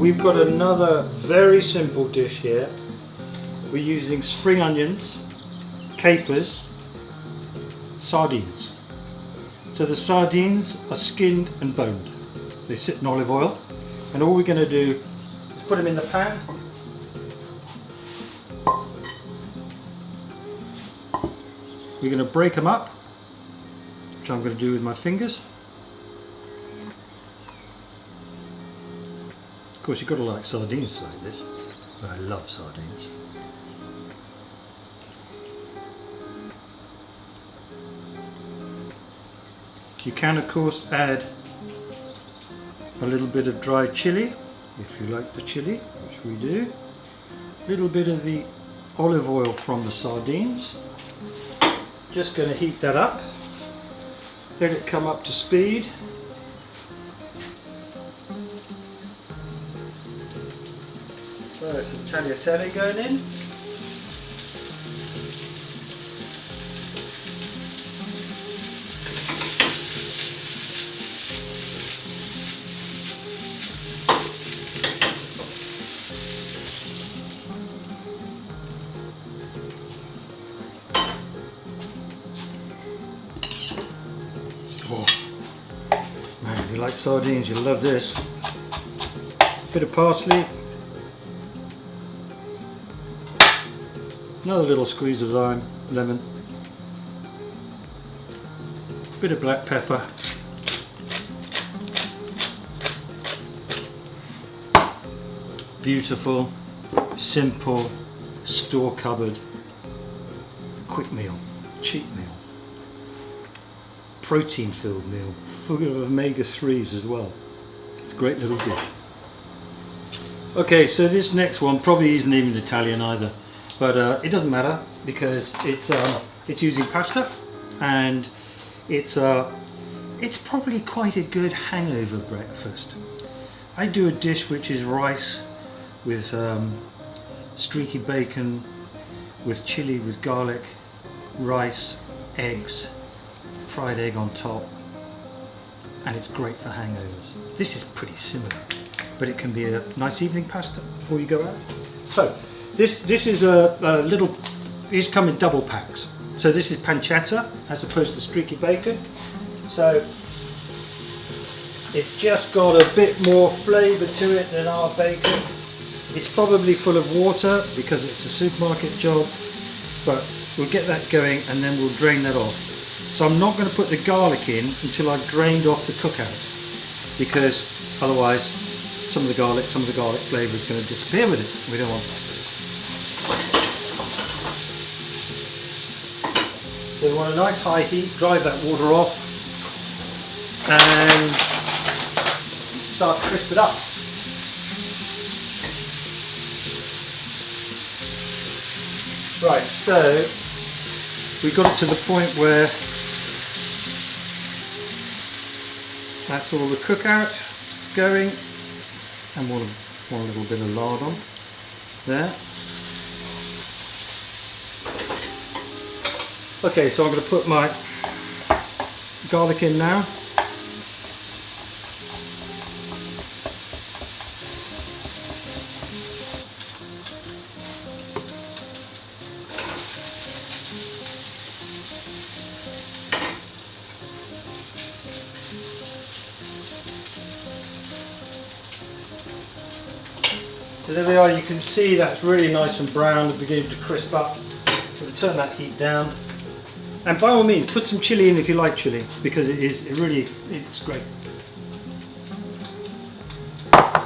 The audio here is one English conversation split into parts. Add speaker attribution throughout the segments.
Speaker 1: we've got another very simple dish here. We're using spring onions, capers, sardines. So the sardines are skinned and boned. They sit in olive oil, and all we're going to do is put them in the pan. We're going to break them up, which I'm going to do with my fingers. Of course, you've got to like sardines like this. I love sardines. You can, of course, add a little bit of dried chili, if you like the chili, which we do. A little bit of the olive oil from the sardines. Just going to heat that up. Let it come up to speed. So some tagliatelle going in. Oh, man, if you like sardines, you'll love this. Bit of parsley. Another little squeeze of lime, lemon. Bit of black pepper. Beautiful, simple, store cupboard, quick meal, cheap meal. Protein filled meal, full of omega-3s as well. It's a great little dish. Okay, so this next one probably isn't even Italian either, but it doesn't matter because it's using pasta, and it's probably quite a good hangover breakfast. I do a dish which is rice with streaky bacon, with chili, with garlic, rice, eggs, fried egg on top, and it's great for hangovers. This is pretty similar, but it can be a nice evening pasta before you go out. So this is a little, these come in double packs. So this is pancetta as opposed to streaky bacon. So it's just got a bit more flavour to it than our bacon. It's probably full of water because it's a supermarket job, but we'll get that going and then we'll drain that off. So I'm not going to put the garlic in until I've drained off the cookout, because otherwise some of the garlic flavour is going to disappear with it. We don't want that. So we want a nice high heat, drive that water off and start to crisp it up. Right, so we got it to the point where that's all the cookout going, and one little bit of lard on there. Okay, so I'm going to put my garlic in now. So there we are, you can see that's really nice and brown and beginning to crisp up. We'll turn that heat down. And by all means, put some chili in if you like chili, because it's great.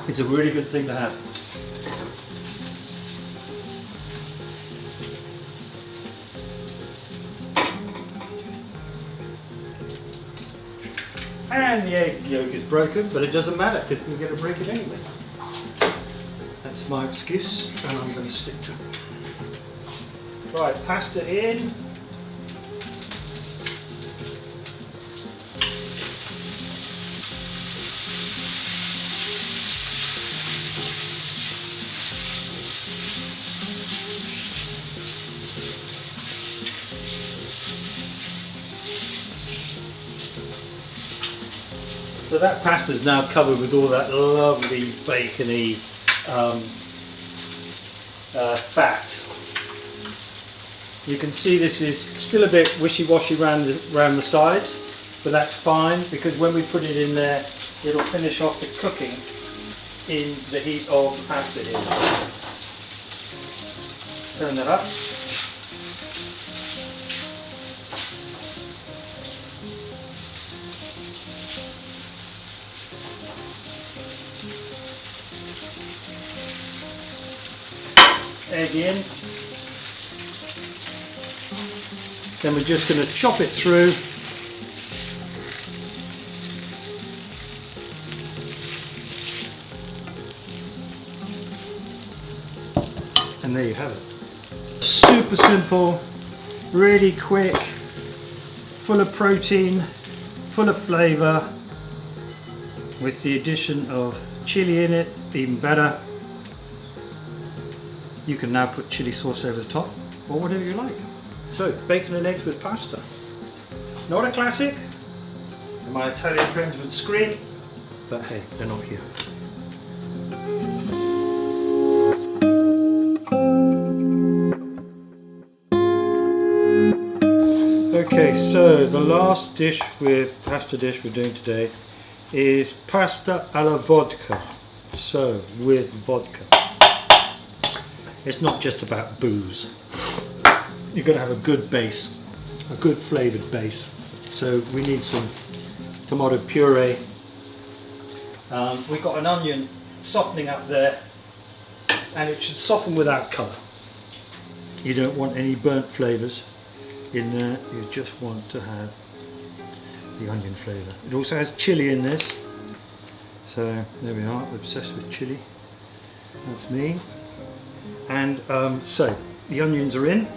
Speaker 1: It's a really good thing to have. And the egg yolk is broken, but it doesn't matter because we're going to break it anyway. That's my excuse, and I'm going to stick to it. Right, pasta in. So that pasta is now covered with all that lovely bacony fat. You can see this is still a bit wishy-washy around the sides, but that's fine because when we put it in there, it'll finish off the cooking in the heat of the pasta here. Turn that up. Egg in. Then we're just going to chop it through. And there you have it. Super simple, really quick, full of protein, full of flavour, with the addition of chili in it, even better. You can now put chili sauce over the top, or whatever you like. So, bacon and eggs with pasta. Not a classic, and my Italian friends would scream, but hey, they're not here. Okay, so the last pasta dish we're doing today is pasta alla vodka. So, with vodka. It's not just about booze. You've got to have a good base, a good flavoured base. So we need some tomato puree. We've got an onion softening up there, and it should soften without colour. You don't want any burnt flavours in there, you just want to have the onion flavour. It also has chilli in this, so there we are, obsessed with chilli. That's me. And so the onions are in.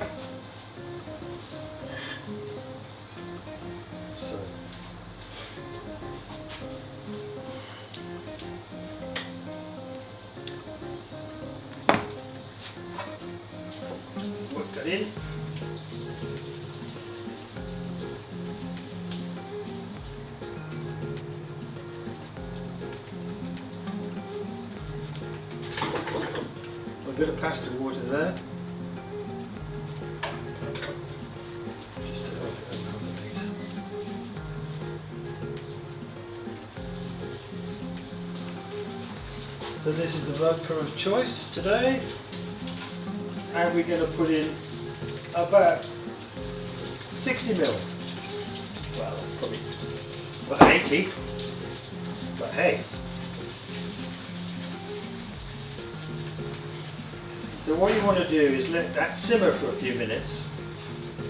Speaker 1: So put that in. A bit of pasta water there. Just to help it accommodate. So this is the vodka of choice today, and we're going to put in about 60 ml. Well, probably about 80, but hey. So what you want to do is let that simmer for a few minutes,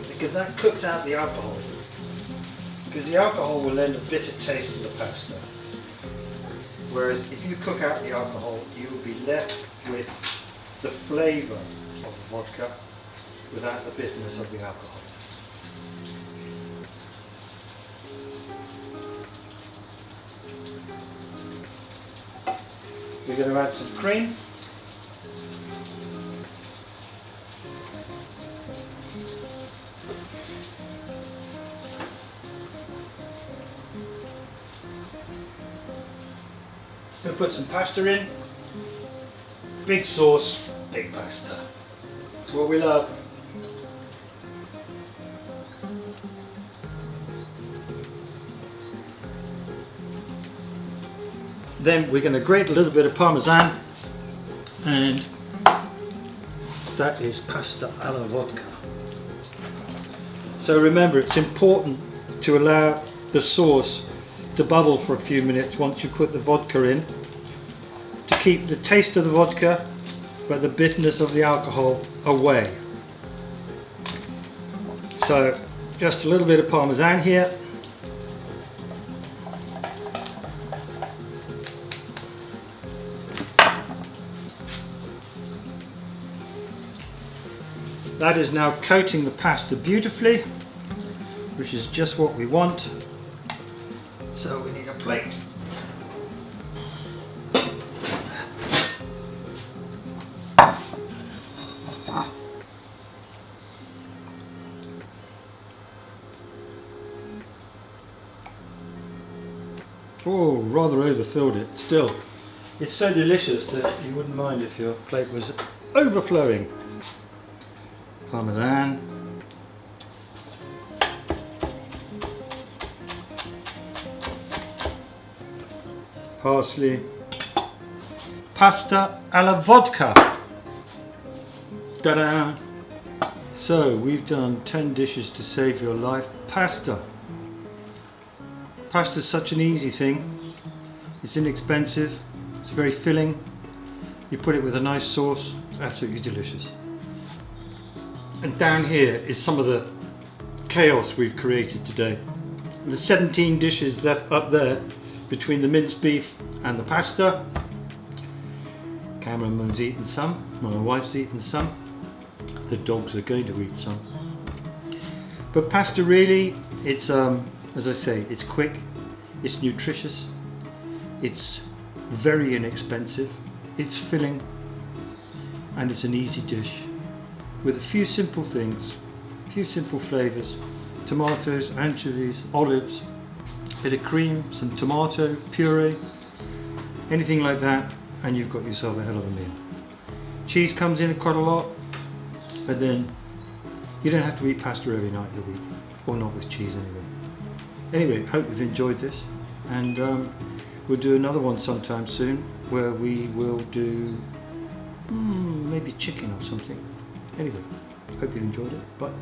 Speaker 1: because that cooks out the alcohol. Because the alcohol will lend a bitter taste to the pasta. Whereas if you cook out the alcohol, you will be left with the flavour of the vodka without the bitterness of the alcohol. We're going to add some cream. Going to put some pasta in. Big sauce, big pasta. That's what we love. Then we're going to grate a little bit of Parmesan, and that is pasta alla vodka. So remember, it's important to allow the sauce to bubble for a few minutes once you put the vodka in, to keep the taste of the vodka but the bitterness of the alcohol away. So just a little bit of Parmesan here. That is now coating the pasta beautifully, which is just what we want. So we need a plate. Oh, rather overfilled it still. It's so delicious that you wouldn't mind if your plate was overflowing. Parmesan. Parsley. Pasta alla vodka. Ta-da! So we've done 10 dishes to save your life. Pasta. Pasta's such an easy thing. It's inexpensive. It's very filling. You put it with a nice sauce. It's absolutely delicious. And down here is some of the chaos we've created today. The 17 dishes left up there between the minced beef and the pasta. Cameraman's eaten some. My wife's eaten some. The dogs are going to eat some. But pasta really, it's as I say, it's quick, it's nutritious, it's very inexpensive, it's filling, and it's an easy dish with a few simple things, a few simple flavours: tomatoes, anchovies, olives, a bit of cream, some tomato puree, anything like that, and you've got yourself a hell of a meal. Cheese comes in quite a lot. But then you don't have to eat pasta every night of the week, or not with cheese anyway. Hope you've enjoyed this, and we'll do another one sometime soon where we will do maybe chicken or something. Anyway, hope you enjoyed it. Bye.